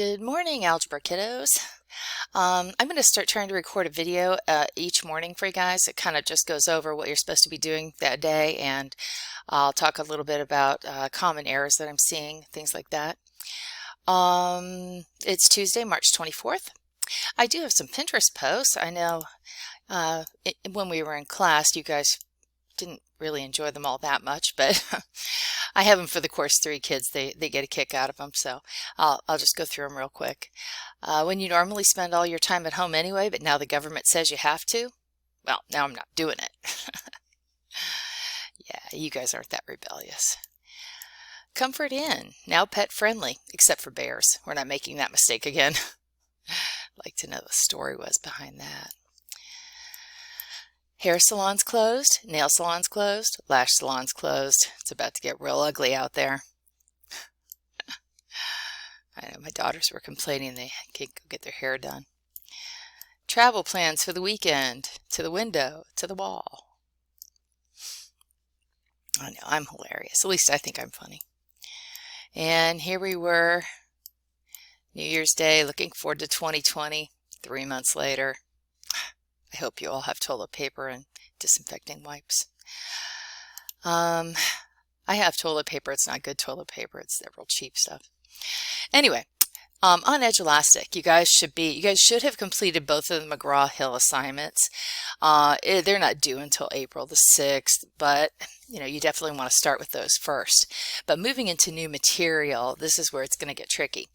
Good morning, Algebra kiddos. I'm going to start trying to record a video each morning for you guys. It kind of just goes over what you're supposed to be doing that day, and I'll talk a little bit about common errors that I'm seeing, things like that. It's Tuesday, March 24th. I do have some Pinterest posts. I know when we were in class, you guys didn't really enjoy them all that much, but I have them for the course 3 kids. They get a kick out of them, so I'll just go through them real quick. When you normally spend all your time at home anyway, but now the government says you have to, well, now I'm not doing it. Yeah, you guys aren't that rebellious. Comfort Inn, now pet friendly, except for bears. We're not making that mistake again. I'd like to know what the story was behind that. Hair salons closed, nail salons closed, lash salons closed. It's about to get real ugly out there. I know my daughters were complaining they can't go get their hair done. Travel plans for the weekend, to the window, to the wall. I know, I'm hilarious. At least I think I'm funny. And here we were, New Year's Day, looking forward to 2020, 3 months later. I hope you all have toilet paper and disinfecting wipes. I have toilet paper. It's not good toilet paper. It's that real cheap stuff. Anyway, on Edge Elastic, you guys should have completed both of the McGraw-Hill assignments. They're not due until April the 6th, but you definitely want to start with those first. But moving into new material, this is where it's going to get tricky.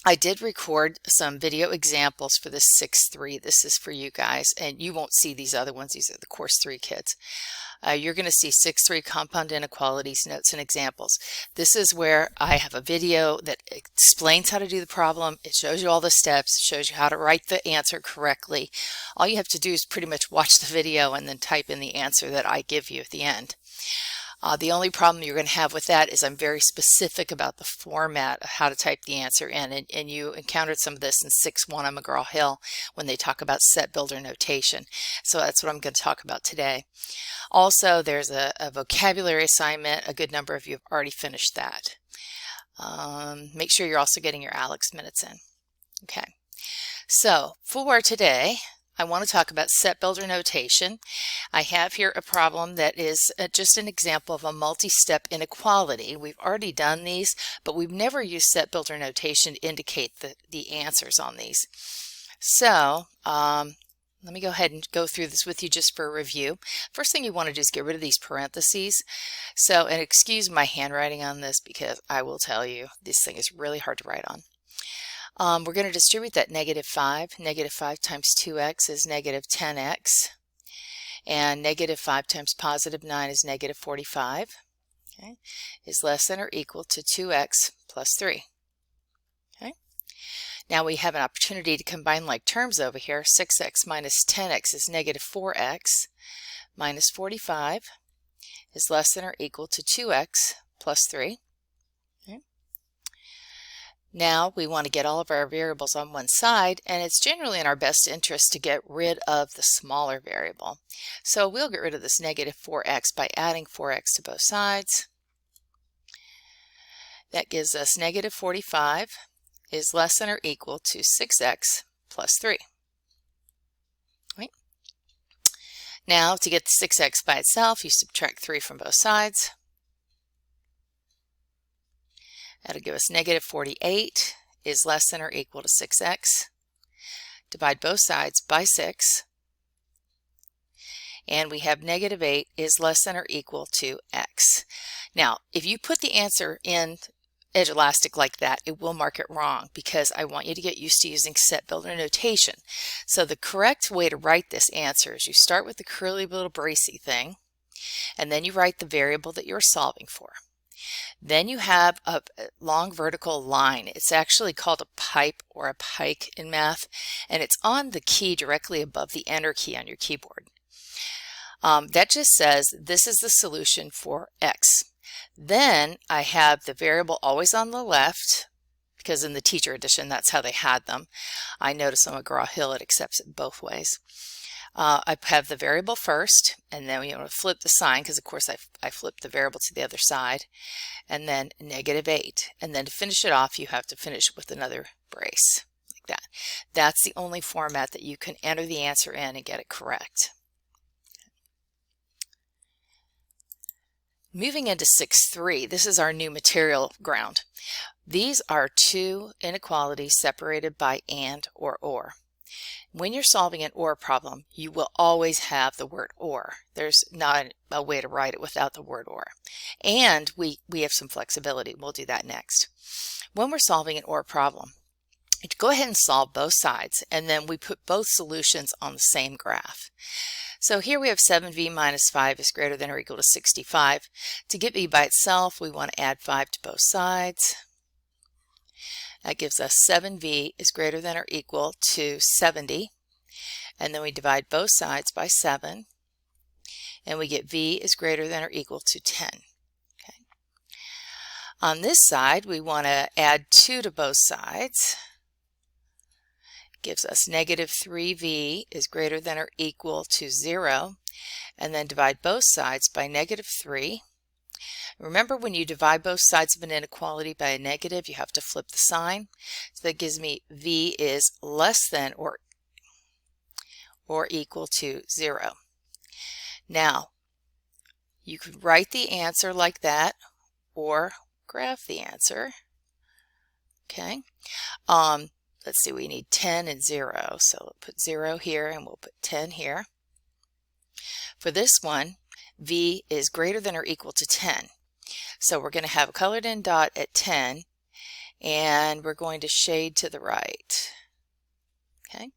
I did record some video examples for this 6-3. This is for you guys, and you won't see these other ones. These are the course 3 kids. You're going to see 6-3 compound inequalities, notes, and examples. This is where I have a video that explains how to do the problem. It shows you all the steps, shows you how to write the answer correctly. All you have to do is pretty much watch the video and then type in the answer that I give you at the end. The only problem you're going to have with that is I'm very specific about the format of how to type the answer in, and you encountered some of this in 6-1 on McGraw-Hill when they talk about set builder notation. So that's what I'm going to talk about today. Also, there's a vocabulary assignment. A good number of you have already finished that. Make sure you're also getting your Alex minutes in. Okay, so for today, I want to talk about set builder notation. I have here a problem that is just an example of a multi-step inequality. We've already done these, but we've never used set builder notation to indicate the answers on these. So let me go ahead and go through this with you just for a review. First thing you want to do is get rid of these parentheses. So, and excuse my handwriting on this because I will tell you, this thing is really hard to write on. We're going to distribute that -5. -5 times 2x is -10x. And -5 times +9 is -45. Okay, is less than or equal to 2x plus 3. Okay. Now we have an opportunity to combine like terms over here. 6x minus 10x is -4x. Minus 45 is less than or equal to 2x plus 3. Now we want to get all of our variables on one side, and it's generally in our best interest to get rid of the smaller variable. So we'll get rid of this -4x by adding 4x to both sides. That gives us -45 is less than or equal to 6x plus 3. Right. Now to get the 6x by itself, you subtract 3 from both sides. That'll give us -48 is less than or equal to 6x. Divide both sides by 6. And we have -8 is less than or equal to x. Now, if you put the answer in Edge Elastic like that, it will mark it wrong because I want you to get used to using set builder notation. So the correct way to write this answer is you start with the curly little bracy thing, and then you write the variable that you're solving for. Then you have a long vertical line. It's actually called a pipe or a pike in math, and it's on the key directly above the enter key on your keyboard. That just says this is the solution for x. Then I have the variable always on the left, because in the teacher edition that's how they had them. I notice on McGraw-Hill it accepts it both ways. I have the variable first, and then we want to flip the sign because of course I flipped the variable to the other side, and then -8. And then to finish it off, you have to finish with another brace like that. That's the only format that you can enter the answer in and get it correct. Moving into 6.3, this is our new material ground. These are two inequalities separated by and or. When you're solving an or problem, you will always have the word or. There's not a way to write it without the word or. And we have some flexibility. We'll do that next. When we're solving an or problem, go ahead and solve both sides, and then we put both solutions on the same graph. So here we have 7v minus 5 is greater than or equal to 65. To get v by itself, we want to add 5 to both sides. That gives us 7v is greater than or equal to 70. And then we divide both sides by 7. And we get v is greater than or equal to 10. Okay. On this side, we want to add 2 to both sides. Gives us -3v is greater than or equal to 0, and then divide both sides by -3. Remember, when you divide both sides of an inequality by a negative, you have to flip the sign. So that gives me v is less than or equal to 0. Now, you could write the answer like that or graph the answer. Okay. Let's see, we need 10 and 0, so we'll put 0 here and we'll put 10 here. For this one, v is greater than or equal to 10. So we're going to have a colored in dot at 10, and we're going to shade to the right. Okay.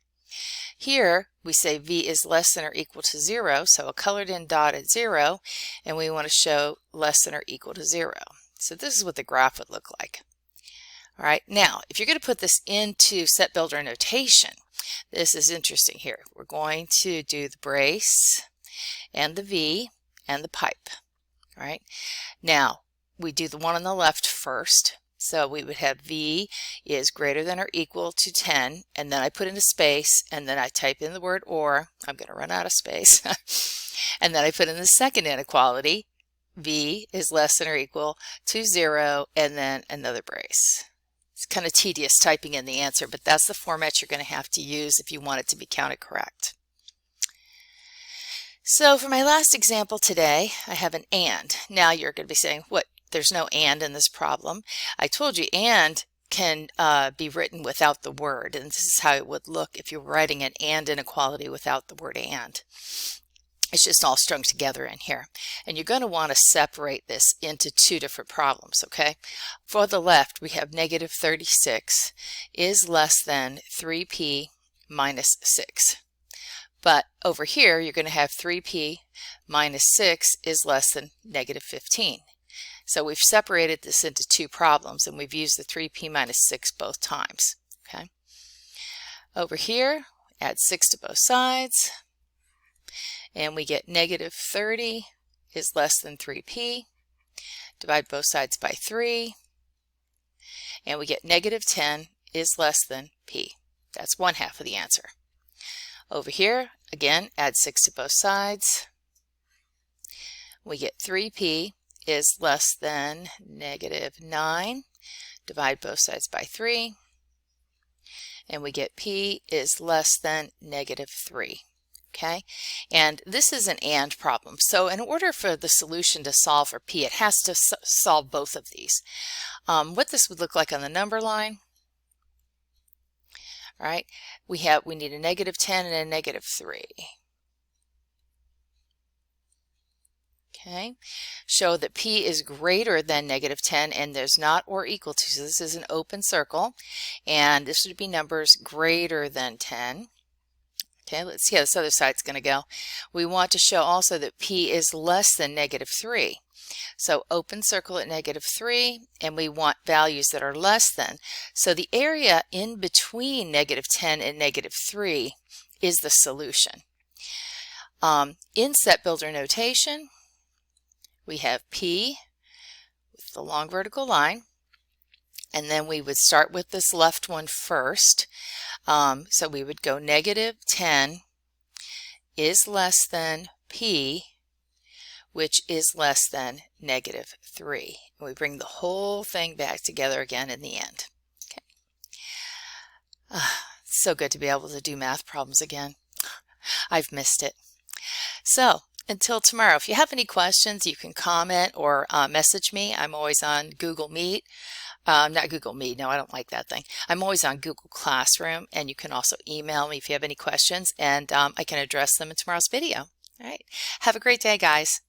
Here we say v is less than or equal to 0, so a colored in dot at 0, and we want to show less than or equal to 0. So this is what the graph would look like. All right, now if you're going to put this into set builder notation, this is interesting here. We're going to do the brace and the V and the pipe. All right, now we do the one on the left first. So we would have V is greater than or equal to 10, and then I put in a space, and then I type in the word or. I'm going to run out of space. And then I put in the second inequality, V is less than or equal to 0, and then another brace. It's kind of tedious typing in the answer, but that's the format you're going to have to use if you want it to be counted correct. So for my last example today, I have an and. Now you're going to be saying, what? There's no and in this problem. I told you and can be written without the word, and this is how it would look if you were writing an and inequality without the word and. It's just all strung together in here. And you're going to want to separate this into two different problems, okay? For the left, we have -36 is less than 3p minus 6. But over here, you're going to have 3p minus 6 is less than -15. So we've separated this into two problems, and we've used the 3p minus 6 both times, okay? Over here, add 6 to both sides. And we get -30 is less than 3p. Divide both sides by 3. And we get -10 is less than p. That's one half of the answer. Over here, again, add 6 to both sides. We get 3p is less than -9. Divide both sides by 3. And we get p is less than -3. Okay, and this is an and problem. So in order for the solution to solve for p, it has to solve both of these. What this would look like on the number line, all right, we need a -10 and a -3. Okay, show that p is greater than -10 and there's not or equal to, so this is an open circle, and this would be numbers greater than 10. Okay, let's see how this other side's going to go. We want to show also that p is less than -3. So open circle at -3, and we want values that are less than. So the area in between -10 and -3 is the solution. In set builder notation, we have p with the long vertical line, and then we would start with this left one first. So we would go -10 is less than P, which is less than -3. And we bring the whole thing back together again in the end. Okay. So good to be able to do math problems again. I've missed it. So until tomorrow, if you have any questions, you can comment or message me. I'm always on Google Meet. Not Google Meet. No, I don't like that thing. I'm always on Google Classroom, and you can also email me if you have any questions, and I can address them in tomorrow's video. All right. Have a great day, guys.